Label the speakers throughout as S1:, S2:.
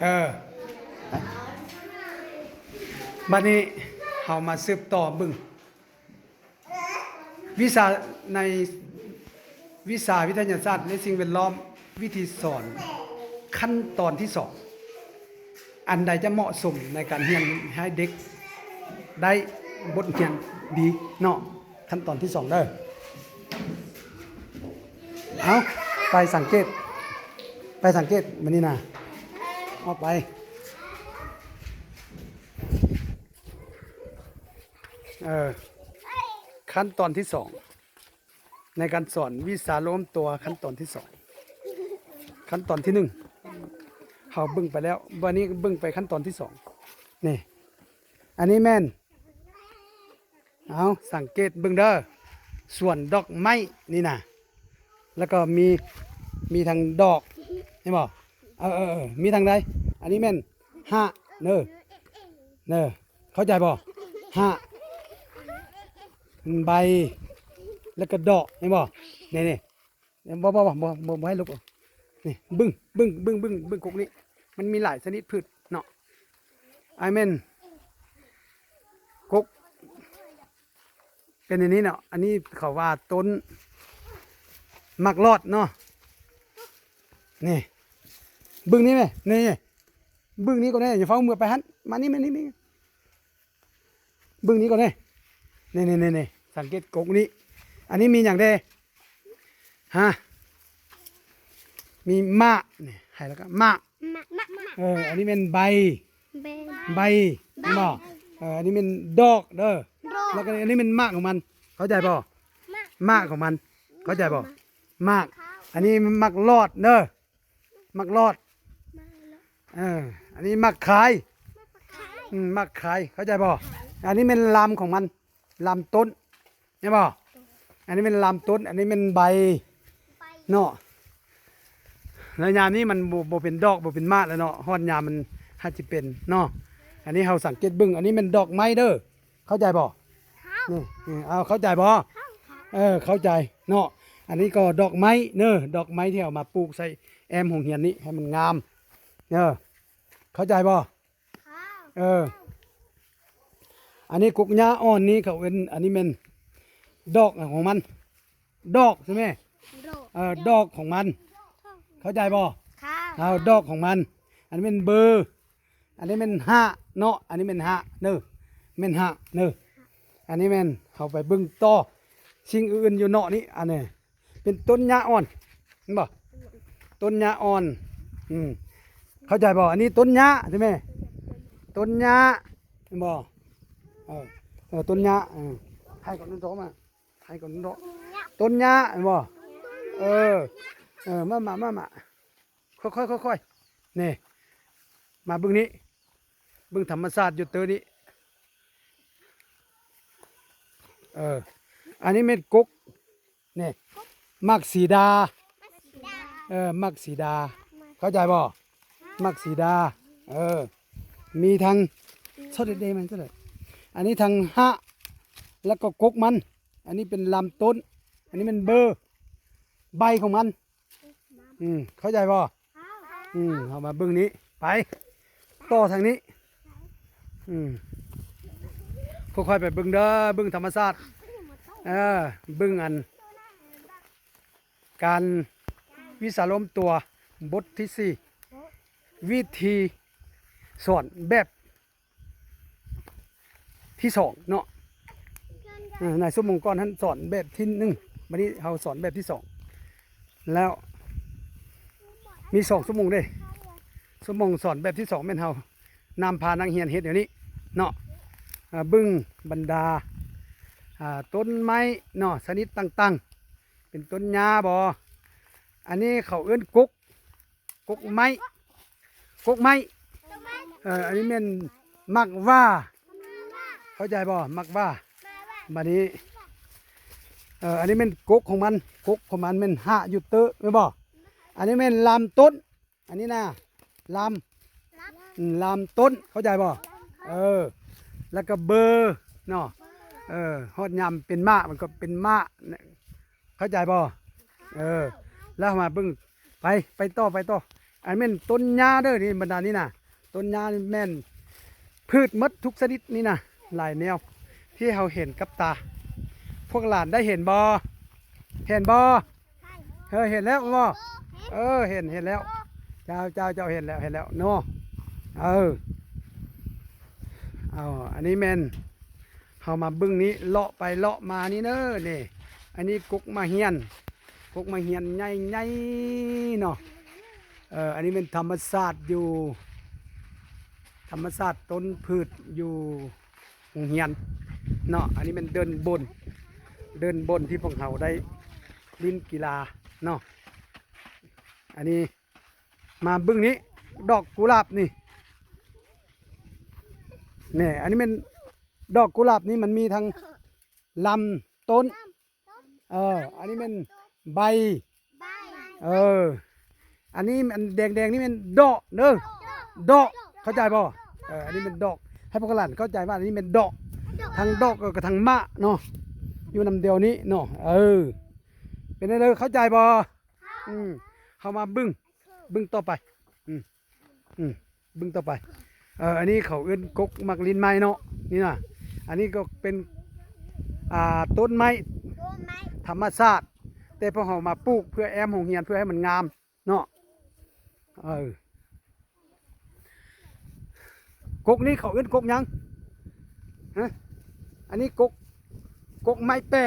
S1: เออบัดนี้เฮามาสืบต่อบึงวิชาในวิชาวิทยาศาสตร์ในสิ่งแวดล้อมวิธีสอนขั้นตอนที่สองอันใดจะเหมาะสมในการเรียนให้เด็กได้บทเรียนดีเนาะขั้นตอนที่สองเด้อเอาไปสังเกตมันนี่นะออกไปขั้นตอนที่สองในการสอนวิชาโล้มตัวขั้นตอนที่สองขั้นตอนที่หนึ่งเขาบึ้งไปแล้ววันนี้บึ้งไปขั้นตอนที่สองนี่อันนี้แม่นเอาสังเกตบึ้งเด้อส่วนดอกไม้นี่นะแล้วก็มีทางดอกเห็นบ่มีทางใดอันนี้แม่นห้าเนอเข้าใจบ่ห้าใบแล้วก็ดอกเห็นบ่นี่บ่ให้ลุกนี่บึ้งกกนี้มันมีหลายชนิดพืชเนาะไอแม่นกกเป็นอันนี้เนาะอันนี้เขาว่าต้นมักรอดเนาะนี่บึ้งนี้ไหมนี่บึ้งนี้ก็ได้อย่าเฝ้ามือไปหันมานี่บึ้งนี้ก็ได้นี่สังเกตกกนี้อันนี้มีอย่างใดฮะมีมะนี่ให้แล้วก็มะอันนี้เป็นใบบ่อันนี้เป็นดอกเด้อแล้วก็อันนี้เป็นมะของมันเข้าใจป่ะมะของมันเข้าใจป่ะมะอันนี้มักรอดเด้อมักรอดอันนี้มักขายมักขายเข้าใจป่ะอันนี้เป็นลำของมันลำต้นใช่ป่ะอันนี้เป็นลำต้นอันนี้เป็นใบเนาะแล้วยามนี้มันโบเป็นดอกโบเป็นมะแล้วเนาะฮอดยามมันฮัดจิเป็นเนาะอันนี้เราสังเกตบึ้งอันนี้เป็นดอกไม้เด้อเข้าใจป่ะนี่เอาเข้าใจป่ะเข้าใจเนาะอันนี้ก็ดอกไม้เนอะดอกไม้ที่เอามาปลูกใส่แอมหงเหียนนี้ให้มันงามเข้าใจป่ะอันนี้กุกหญ้าอ่อนนี้เขาเป็นอันนี้เป็นดอกของมันดอกใช่ไหมดอกของมันเข้าใจป่ะเอาดอกของมันอันนี้เป็นเบอร์อันนี้เป็นห้าเนาะอันนี้เป็นห้าเนอะเป็นห้าเนอะอันนี้เป็นเขาไปบึ้งต่อสิ่งอื่นอยู่เนาะนี้อันนี้เป็นต้นหญ้าอ่อนเห็นป่ะต้นหญ้าอ่อนเข้าใจป่ะอันนี้ต้นหญ้าใช่ไหมต้นหญ้าเห็นป่ะต้นหญ้าให้ก่อนต้นโตมาให้ก่อนต้นโตต้นหญ้าเห็นป่ะมาค่อยนี่มาบึ้งนี้บึ้งธรรมศาสตร์อยู่เตอนี้อันนี้เม็ดกุ๊กนี่มักสีดามักสีดาเข้าใจบ่มักสีดามีทางชดเดมันก็เลยอันนี้ทางฮะแล้วก็กุ๊กมันอันนี้เป็นลำต้นอันนี้เป็นเบอร์ใบของมันเข้าใจบ่เอามาบึ้งนี้ไปต่อทางนี้ค่อยๆไปบึ้งเด้อบึ้งธรรมศาสตร์บึ้งอันการวิสาล้มตัวบทที่ 4วิธีสอนแบบที่ 2เนาะนายสมมงกรท่านสอนแบบที่ 1วันนี้เราสอนแบบที่ 2แล้วมี2 ชั่วโมงเด้ชั่วโมงสอนแบบที่ 2เป็นเรานำพานางเฮียนเฮ็ดเดี๋ยวนี้เนาะบึ้งบรรดาต้นไม้เนาะชนิดต่างๆเป็นต้นหญ้าบ่อันนี้เขาเอื้นกุ๊กไม้อันนี้เป็นมักว่าเข้าใจบ่มักว่าบัดนี้อันนี้เป็นกุ๊กของมันเป็นหะอยู่เตอะไม่บ่อันนี้เป็นลำต้นอันนี้นะลำต้นเข้าใจบ่แล้วก็เบอร์เนาะฮอดยำเป็นมะมันก็เป็นมะเข้าใจบ่แล้วมาบึ้งไปต่อ อันแม่นต้นหญ้าเด้อนี่บรรดานี่นะต้นหญ้านี่แม่นพืชหมดทุกชนิดนี่นะหลายแนวที่เราเห็นกับตา พวกหลานได้เห็นบ่เห็นบ่เห็นแล้วบ่เห็นแล้วเจ้าเห็นแล้วเนาะเอาอันนี้แม่นเขามาบึ้งนี้เลาะไปเลาะมานี่เนอะนี่อันนี้กุกมาเฮียนใหญ่เนาะอันนี้เป็นธรรมศาสตร์อยู่ธรรมศาสตร์ต้นพืชอยู่โรงเรียนเนาะอันนี้เป็นเดินบนที่พวกเขาได้ลิ้นกีฬาเนาะอันนี้มาบึ้งนี้ดอกกุหลาบนี่เนี่ยอันนี้เป็นดอกกุหลาบนี่มันมีทั้งลำต้นอันนี้เป็นใบอันนี้มันแดงนี่เป็นดอกเด้อดอกเข้าใจป่ะอันนี้เป็นดอกให้พวกหลานเข้าใจว่าอันนี้เป็นดอกทั้งดอกกับทั้งมะเนาะอยู่นำเดียวนี้เนาะเป็นอะไรเข้าใจป่ะเข้ามาบึ้งต่อไปบึ้งต่อไปอันนี้เขาเอื้นกกมักลินไม้เนาะนี่นะอันนี้ก็เป็นต้นไม้ธรรมชาติแต่พอเขามาปลูกเพื่อแอมโรงเรียนเพื่อให้มันงามเนาะกกนี้เขาเอื้นกกยังฮะอันนี้กกไม้แปะ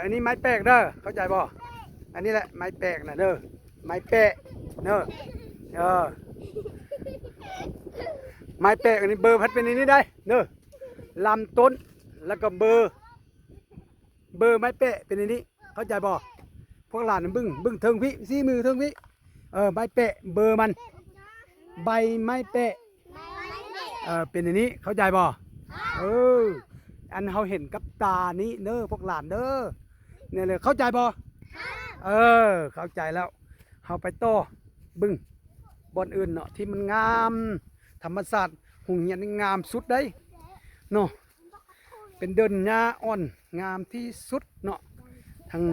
S1: อันนี้ไม้แปะเด้อเข้าใจบ่อันนี้แหละไม้แปะนะเด้อไม้แปะเด้อไม้แปะอันนี้เบอร์พัดเป็นอันนี้ได้เด้อลำต้นแล้วก็เบอร์ไม้แปะเป็นอันนี้เข้าใจบ่พวกหลานบึ้งเทิงพิซี่มือเทิงพิไม้แปะเบอร์มันใบไม้แปะเป็นอันนี้เข้าใจบ่อันเขาเห็นกับตานี้เด้อพวกหลานเด้อเนี่ยเลยเข้าใจบ่เข้าใจแล้วเขาไปต่อบึ้งบอนอื่นเนาะที่มันงามธรรมศาสตร์หุ่งเหียนนี่งามสุดได้เนาะเป็นเดินหญ้าอ่อนงามที่สุดเนาะทาง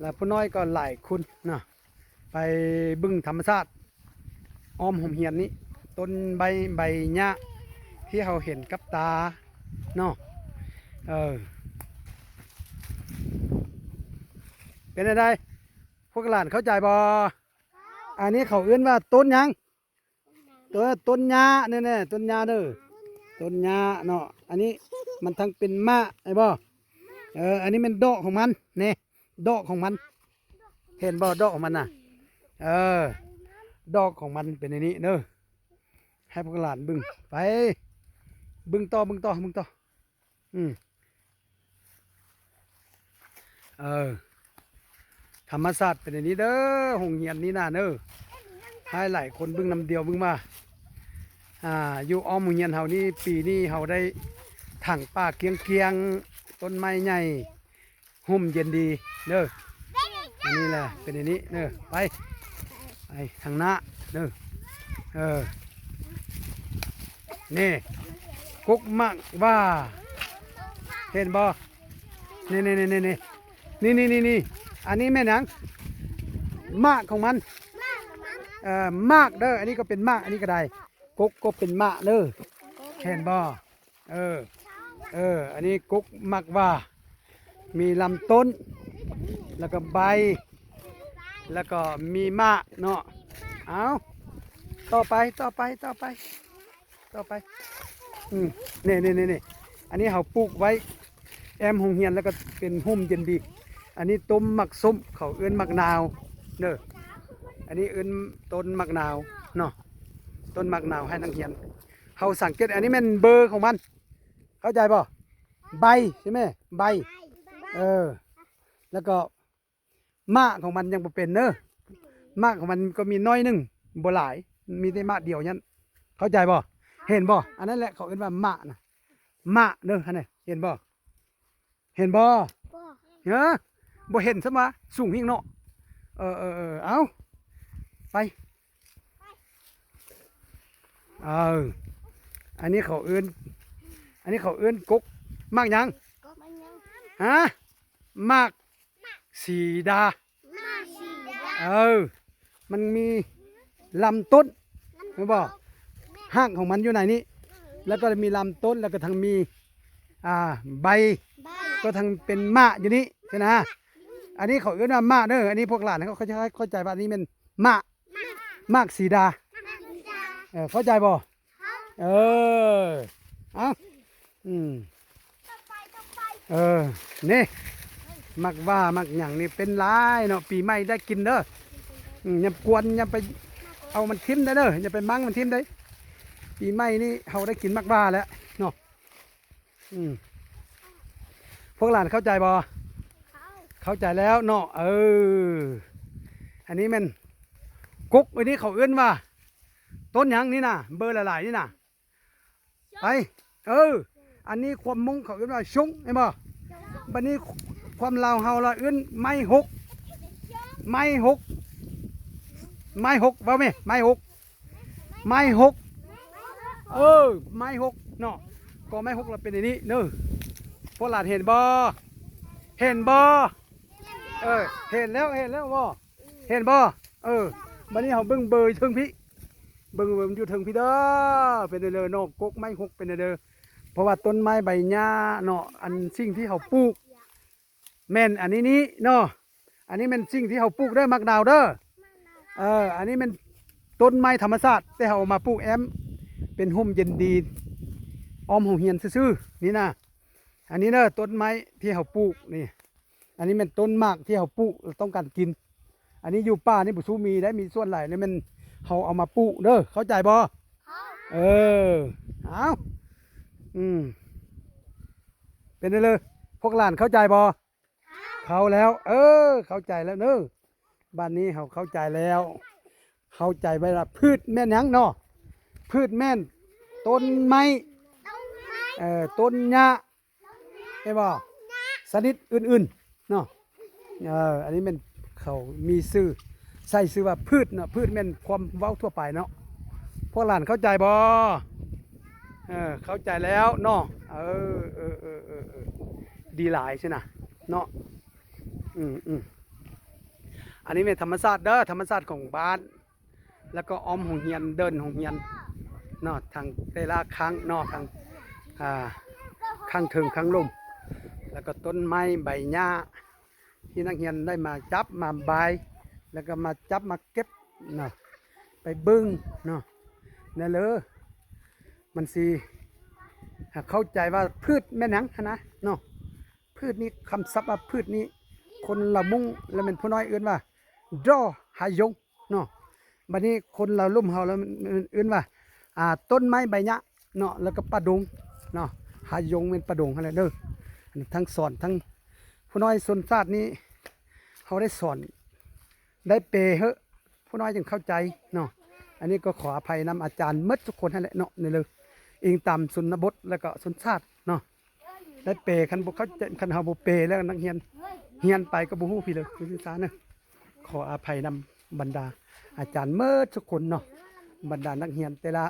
S1: แล้วผู้น้อยก็หลายคุณเนาะไปบึ้งธรรมศาสตร์อ้อมหุ่งเหียนนี้ต้นใบหญ้าที่เราเห็นกับตาเนาะเป็นอะไรพวกหลานเข้าใจบ่อันนี้เขาเอื้นว่าต้นยังต้นหญ้าเนี่ยต้นหญ้าเด้อต้นหญ้าเนาะอันนี้มันทั้งเป็นมะไอ้บ่อันนี้เป็นดอกของมันเนี่ยดอกของมันเห็นบ่ดอกของมันน่ะดอกของมันเป็นอันนี้เด้อให้พวกหลานบึ้งไปบึ้งต่อธรรมศาสตร์เป็นอันนี้เด้อโรงเรียนนี้น่ะเด้อให้หลายคนบึ้งนำเดียวบึ้งมาอยู่อ้อมโรงเรียนเฮานี่ปีนี้เฮาได้ถังป่าเกียงต้นไม้ใหญ่ห่มเย็นดีเด้ออันนี้แหละเป็นอันนี้เด้อไปทางหน้าเด้อนี่กุกมักว่าเห็นบ่นี่อันนี้แม่นางมากของมันมากเด้ออันนี้ก็เป็นมากอันนี้ก็ได้กุกก็เป็นมากเด้อเห็นบ่อันนี้กุกมักว่ามีลำต้นแล้วก็ใบแล้วก็มีมากเนาะเอาต่อไปนี่อันนี้เขาปลูกไว้แอมโรงเรียนแล้วก็เป็นห่มเย็นดีอันนี้ต้นมักส้มเขาเอื้นมักนาวเด้ออันนี้เอื้นต้นมักนาวเนาะต้นมักนาวให้นักเรียนเขาสังเกตอันนี้มันเบอร์ของมันเข้าใจป่ะใบใช่ไหมใบแล้วก็มากของมันยังบ่เป็นเนอะมากของมันก็มีน้อยหนึ่งบ่หลายมีแต่มากเดียวยันเข้าใจป่ะเห็นบ่อันนั้นแหละเขาเรียกว่ามะนะมะเด้อฮะเนี่ยเห็นบ่บ่เห็นซะมาสูงหิ้งเนาะเอาไปอันนี้เขาเอื้นกกมากยังฮะมากสีดา มันมีลำต้นเห็นบ่หากของมันอยู่ไหนนี่แล้วก็มีลำต้นแล้วก็ทั้งมีใบก็ทั้งเป็นมะอยู่นี่ใช่ไหมอันนี้เขาเรียกว่ามะเด้ออันนี้พวกหลานเขาจะเข้าใจว่าอันนี้เป็นมะมากสีดาเข้าใจบ่เออเอานี่มักว่ามักอย่างนี่เป็นลายเนาะปีใหม่ได้กินเด้ออย่ากวนอย่าไปเอามันทิ่มได้เด้ออย่าไปมั่งมันทิ่มได้ปีใหม่นี่เขาได้กินมักว่าแล้วเนาะพวกหลานเข้าใจบ่เข้าใจแล้วเนาะอันนี้มันกุ๊กอันนี้เขาเอื้อนว่าต้นหยังนี่นะเบอร์หลายๆนี่นะไปอันนี้ความมุ้งเขาเอื้อนว่าชุ้งเห็นบ่บัดนี้ความลาวเฮาละเอื้อนไม้หกว่าไหมไม้หกไม้หกไม้หกเนาะก็ไม้หกเราเป็นอย่างนี้เนอะพวกหลานเห็นบ่เห็นแล้วบ่เห็นบ่บัดนี้เขาเบิ่งเบอร์ถึงพี่เบิ่งมันอยู่ถึงพี่เด้อเป็นเด้อเนาะกกไม้หกเป็นเด้อเพราะว่าต้นไม้ใบหญ้าเนาะอันสิ่งที่เขาปลูกแม่นอันนี้เนาะอันนี้เป็นสิ่งที่เขาปลูกได้มักดาวเด้ออันนี้มันต้นไม้ธรรมชาติแต่เขามาปลูกแอมเป็นห่มเย็นดีอ้อมหงเฮียนซื่อๆนี่นะอันนี้เด้อต้นไม้ที่เขาปลูกนี่อันนี้เป็นต้นหมากที่เขาปลูกต้องการกินอันนี้อยู่ป่านี่บุซูมีได้มีส่วนหลายนี่มันเขาเอามาปลูกเด้อเข้าใจบ่เอาเป็นเลยพวกหลานเข้าใจบ่เขาแล้วเข้าใจแล้วเนอะบ้านนี้เขาเข้าใจแล้วเข้าใจไว้ละพืชแม่นยังเนาะพืชแม่นต้นไม้ต้นหญ้าใช่บ่ชนิดอื่นๆเนาะอันนี้มันเขามีชื่อใส่ชื่อว่าพืชเนาะพืชแม่นความเว้าทั่วไปเนาะพวกหลานเข้าใจบ่เข้าใจแล้วเนาะดีหลายใช่นะเนาะอันนี้เป็นธรรมชาติเด้อธรรมชาติของบ้านแล้วก็อ้อมหงเฮียนเดินหงเฮียนเนาะทางเตลาค้างเนาะทางข้างถึงข้างลมแล้วก็ต้นไม้ใบหญ้าที่นักเรียนได้มาจับมาใบแล้วก็มาจับมาเก็บเนาะไปบึ้งเนาะนั่นเลยมันสิเข้าใจว่าพืชแม่นังนะเนาะพืชนี้คำศัพท์ว่าพืชนี้คนละมุงแล้วเป็นผู้น้อยเอื้นว่าดอหายงเนาะบัดนี้คนเราลุ่มเฮาแล้วเอื้นว่าต้นไม้ใบหญ้าเนาะแล้วก็ปลาดงเนาะหายงเป็นปลาดงอะไรเด้อทั้งสอนทั้งผู้น้อยส่วนศาสตร์นี้เขาได้สอนได้เปรเหอะผู้น้อยจึงเข้าใจเนาะอันนี้ก็ขออภัยนำอาจารย์เมื่อทุกคนให้แหละเนาะนี่เลยอิงตามสุนบทแล้วก็สุนชาติเนาะได้เปรคันบุเขาคันเฮาบุเปรแล้วนักเรียนเฮียนไปก็บุฮู้พี่เลยคือศึกษาเนาะขออภัยนำบรรดาอาจารย์เมื่อทุกคนเนาะบรรดานักเรียนแต่ละ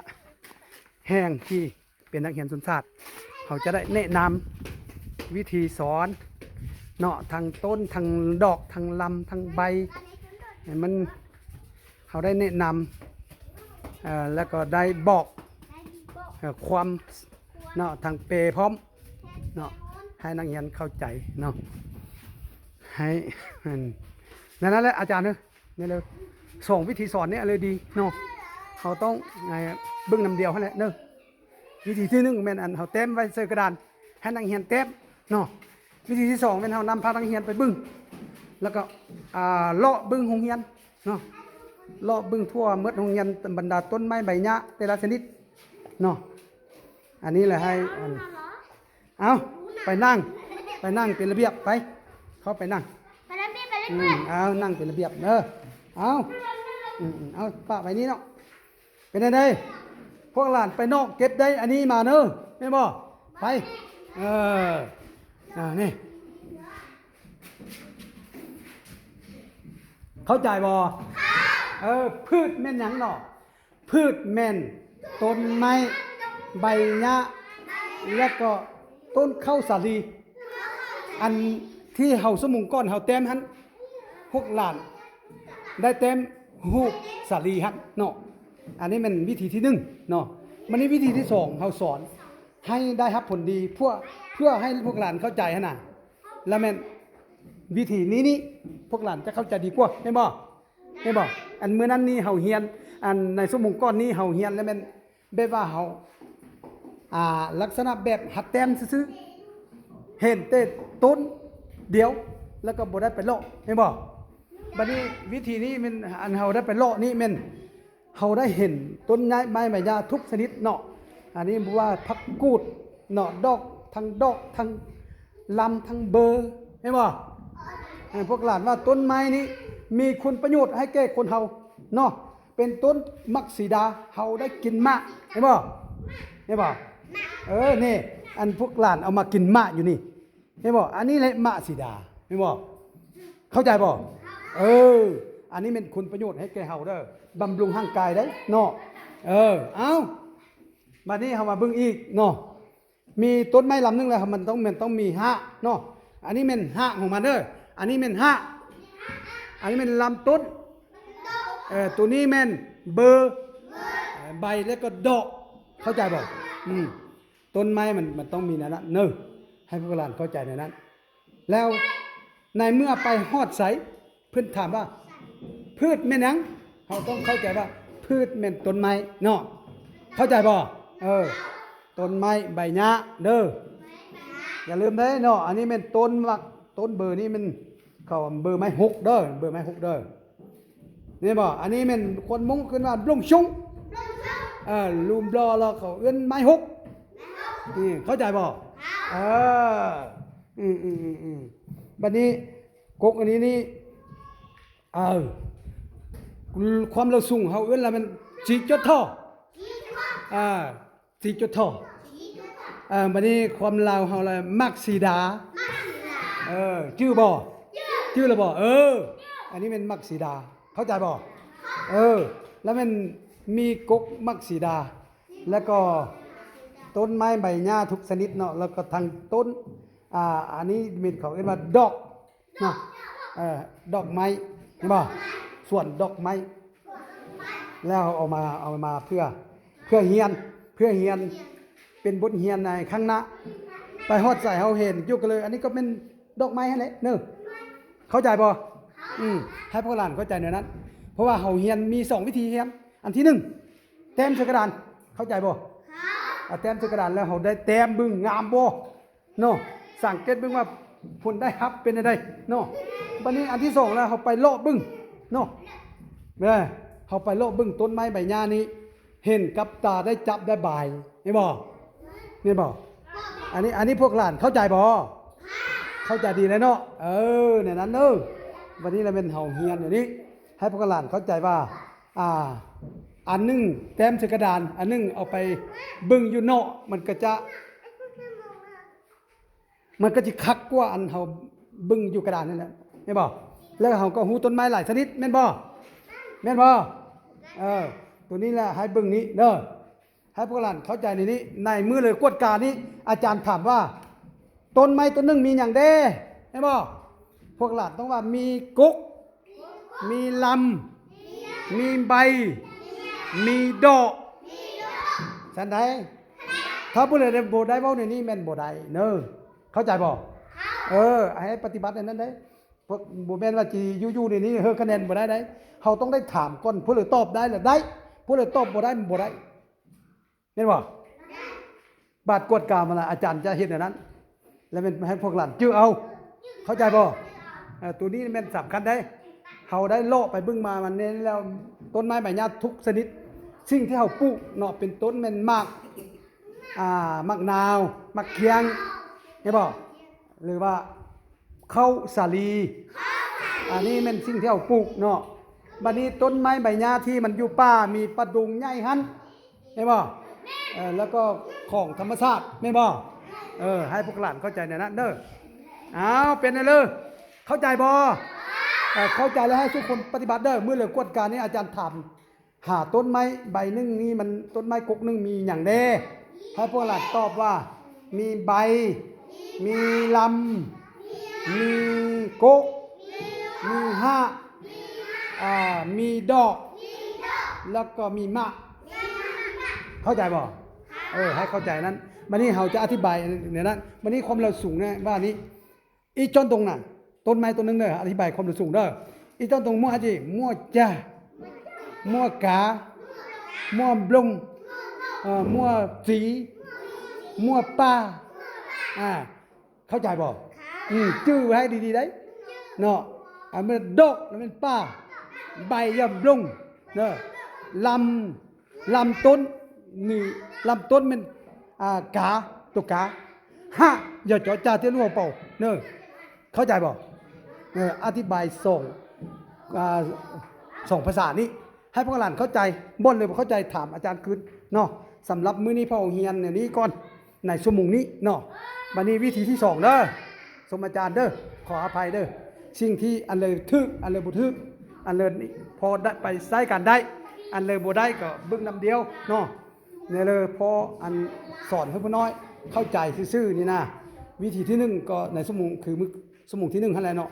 S1: แห่งที่เป็นนักเรียนสุนชาติเขาจะได้แนะนำวิธีสอนเนาะทางต้นทางดอกทางลำทางใบมันเขาได้แนะนำแล้วก็ได้บอกความเนาะทางเปรพร้อมเนาะให้นักเรียนเข้าใจเนาะให้นั่นแหละอาจารย์เนอะนี่เลยส่งวิธีสอนเนี่ยเลยดีเนาะเขาต้องไงเบื้องนำเดียวให้แหละเนอะวิธีที่หนึ่งเป็นอันเขาเต็มไว้ใส่กระดานให้นักเรียนเต็มเนาะวิธีที่สองเป็นเขานำพานักเรียนไปบึ้งแล้วก็เลาะบึ้งหงเรียนเนาะเลาะบึ้งทั่วเมื่อหงเรียนบรรดาต้นไม้ใบหญ้าแต่ละชนิดเนาะอันนี้แหละให้เอาไปนั่งเป็นระเบียบไปเข้าไปนั่งเอานั่งเป็นระเบียบเนอะเอาป้าไปนี้เนาะเป็นไงพวกหลานไปนอกเก็บได้อันนี้มาเนอะไม่บ่ไปนี่เข้าใจบ่พืชแม่นหยังเนาะพืชแม่นต้นไม้ใบหญ้าแล้วก็ต้นข้าวสาลีอันที่เฮาสมุงก้อนเฮาเต็มหันพวกหลานได้เต็ม รูปสาลีฮัดเนาะอันนี้มันวิธีที่1เนาะมันนี้วิธีที่2เขาสอนให้ได้รับผลดีเพื่อให้พวกหลานเข้าใจหั่นน่ะแล้วแม่นวิธีนี้พวกหลานจะเข้าใจดีกว่าเห็นบ่อันมื้อนั้นนี่เฮาเฮียนอันในสมมุติก้อนนี้เฮาเฮียนแล้วแม่นแบบว่าเฮาลักษณะแบบหัดแต้มซื่อๆเห็นแต่ต้นเดียวแล้วก็บ่ได้ไปเลาะเห็นบ่บัดนี้วิธีนี้มันอันเฮาได้ไปเลาะนี่แม่นเฮาได้เห็นต้นไม้ใบหญ้าทุกชนิดเนาะอันนี้บ่ว่าผักกูดเนาะดอกทั้งลำทั้งเบอร์เห็นบ่พวกหลานว่าต้นไม้นี้มีคุณประโยชน์ให้แก่คนเฮาเนาะเป็นต้นมักสีดาเฮาได้กินมากเห็นบ่นี่อันพวกหลานเอามากินมากอยู่นี่เห็นบ่อันนี้แหละมะสีดาเห็นบ่เข้าใจบ่อันนี้เป็นคุณประโยชน์ให้แก่เฮาเด้อบำรุงร่างกายได้เนาะเอาบัดนี้เฮามาเบิ่งอีกเนาะมีต้นไม้ลำนึงแล้วมันต้องมีหะเนาะอันนี้เป็นหะของมันเด้ออันนี้เป็นหะอันนี้เป็นลำต้นตัวนี้แม่นเบอร์ใบแล้วก็ดอกเข้าใจบ่ต้นไม้มันต้องมีนั้นเนอะให้พวกหลานเข้าใจในนั้นแล้วในเมื่อไปฮอดไสเพิ่นถามว่าพืชแม่นหยังเราต้องเข้าใจว่าพืชแม่นต้นไม้เนาะเข้าใจบ่ต้นไม้ใบหญ้าเด้ออย่าลืมเด้เนาะอันนี้แม่นต้นมักต้นเบอร์นี่มันเขาเบอร์ไม้6เด้อเบอร์ไม้6เด้อนี่บ่อันนี้แม่นคนมงขึ้นว่าลงชงลุมรอแล้วเขาเอื้อนไม้6นี่เข้าใจบ่บัดนี้กกอันนี้นี่ความเราสูงเฮาเอื้อนแล้วมัน4 จุดท่อ4 จุดท่อบัดนี้ความลาวเฮาละมักสีดาชื่อบ่ชื่อแล้วบ่อันนี้เป็นมักสีดาเข้าใจบ่แล้วมันมีกกมักสีดาแล้วก็ต้นไม้ใบหญ้าทุกชนิดเนาะแล้วก็ทางต้นอันนี้มีเขาเรียกว่าดอกเนาะดอกไม้เห็นบ่ส่วนดอกไม้แล้วเอามาเพื่อเฮียนเป็นบทเฮียนในข้างหน้าไปฮอดใส่เฮาเห็นอยู่กันเลยอันนี้ก็เป็นดอกไม้นั่นแหละเนอะเข้าใจบ่ให้พวกหลานเข้าใจในนั้นเพราะว่าเฮาเฮียนมี2วิธีเฮียนอันที่1แต้มใส่กระดานเข้าใจบ่แต้มใส่กระดานแล้วเฮาได้แต้มบึ้งงามบ่เนาะสังเกตเบิ่งว่าผลได้รับเป็นจังได๋เนาะบัดนี้อันที่2แล้วเฮาไปเลาะบึ้งเนาะเฮาไปเลาะบึ้งต้นไม้ใบหญ้านี้เห็นกับตาได้จับได้บายเห็นบ่อันนี้พวกหลานเข้าใจบ่เข้าใจดีแล้วเนาะในนั้นวันนี้เราเป็นเฮาเฮียนอย่างนี้ให้พวกหลานเข้าใจว่าอันนึงแต้มใส่กระดานอันนึงเอาไปบึ้งอยู่เนาะมันก็จะคักกว่าอันเฮาบึ้งอยู่กระดานนั่นแหละแม่นบ่แล้วเฮาก็ฮู้ต้นไม้หลายชนิดแม่นบ่ตัวนี้แหละให้บึ้งนี้เด้อให้พวกหลานเข้าใจในนี้ในมือเลยกวดกานี้อาจารย์ถามว่าต้นไม้ต้นนึงมีหยังเด้แม่นบ่พวกหลานต้องว่ามีกกมีลำมีใบมีดอกฉันได้ถ้าผู้ใดบ่ได้เว้าในนี้แม่นบ่ได้เด้อเข้าใจบ่ให้ปฏิบัติในนั้นได้พวกบ่แม่นว่าสิอยู่ๆในนี้คะแนนบ่ได้เฮาต้องได้ถามก่อนผู้ใดตอบได้แล้วได้ผู้ใดตอบบ่ได้บ่ได้แม่นบ่บาดกวดกามาล่ะอาจารย์จะเฮ็ดอย่างนั้นแล้วมันให้พวกหลานจื้อเอาเข้าใจบ่ตัวนี้แม่นสำคัญได้เฮาได้เลาะไปเบิ่งมามันนี่แล้วต้นไม้ใบหญ้าทุกชนิดสิ่งที่เฮาปลูกเนาะเป็นต้นแม่นมากมะนาวมะเขือเห็นบ่หรือว่าข้าวสาลีอันนี้แม่นสิ่งที่เฮาปลูกเนาะบัดนี้ต้นไม้ใบหญ้าที่มันอยู่ป่ามีปะดุงใหญ่หั่นเห็นบ่แล้วก็ของธรรมชาติแม่นบ่ให้พวกหลานเข้าใจในนั้นเด้อเป็นไงเลยเข้าใจบ่เข้าใจแล้วให้ทุกคนปฏิบัติเด้อมื้อเรื่องกวดการนี้อาจารย์ถามหาต้นไม้ใบนึงนี่มันต้นไม้กกนึงมีหยังแน่ให้พวกหลานตอบว่ามีใบมีลำมีกกมีหะ มีดอกแล้วก็มีมากเข้าใจบ่ให้เข้าใจนั้นวันนี้เราจะอธิบายในนั้นวันนี้ความเร็วสูงนะว่านี้อีจนตรงน่ะต้นไม้ต้นนึงเด้ออธิบายความเร็วสูงเด้ออีจนตรงมั่วจีมั่วจ้ามั่วกามั่วบลงมั่วสีมั่วป้าเข้าใจบ่ชื่อไว้ให้ดีๆได้เนาะมันดอกแล้วมันป้าใบย่ำลงเนาะลำต้นนี่ลำต้นมันกาตัวกาอย่าจ่อจ่าเที่ยวเปล่าเนอะเข้าใจบ่อธิบายส่งภาษานี้ให้พวกหลานเข้าใจบ่นเลยบ่เข้าใจถามอาจารย์คืนเนาะสำหรับมื้อนี้พ่อเฮียนเนี่ยนี้ก่อนในชั่วโมงนี้เนาะวันนี้วิธีที่2เด้อสมอาจารย์เด้อขออภัยเด้อสิ่งที่อันเลยทึกอันเลยบ่ทึกอันเลยพอได้ไปใช้กันได้อันเลยบ่ได้ก็เบิ่งนำเดียวเนาะเนี่ยเลยพออันสอนให้ผู้น้อยเข้าใจซื่อๆนี่นะวิธีที่1ก็ในชั่วโมงคือชั่วโมงที่1หั่นแหละเนาะ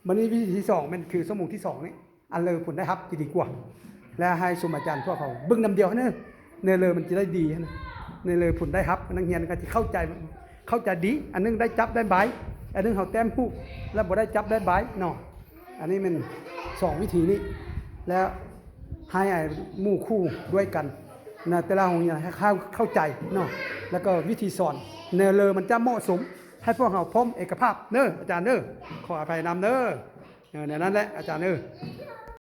S1: วันนี้วิธีที่2มันคือชั่วโมงที่2นี่อันเลยผลได้ครับดีกว่าและให้สมอาจารย์พวกเขาเบิ่งนำเดียวให้เนี่ยเลยมันจะได้ดีนะเนี่ยเลยผลได้ครับนักเรียนก็จะเข้าใจดีอันนึงได้จับได้ใบอันนึงเขาแต้มผู้แล้วบ่ได้จับได้ใบเนาะอันนี้มัน2วิธีนี้แล้วให้หมู่คู่ด้วยกันนะแต่ละโรงเรียนให้เข้าใจเนาะแล้วก็วิธีสอนเนเลยมันจะเหมาะสมให้พวกเราพร้อมเอกภาพเนอะอาจารย์เนอะขออภัยนำเนอะในนั้นแหละอาจารย์เนอะ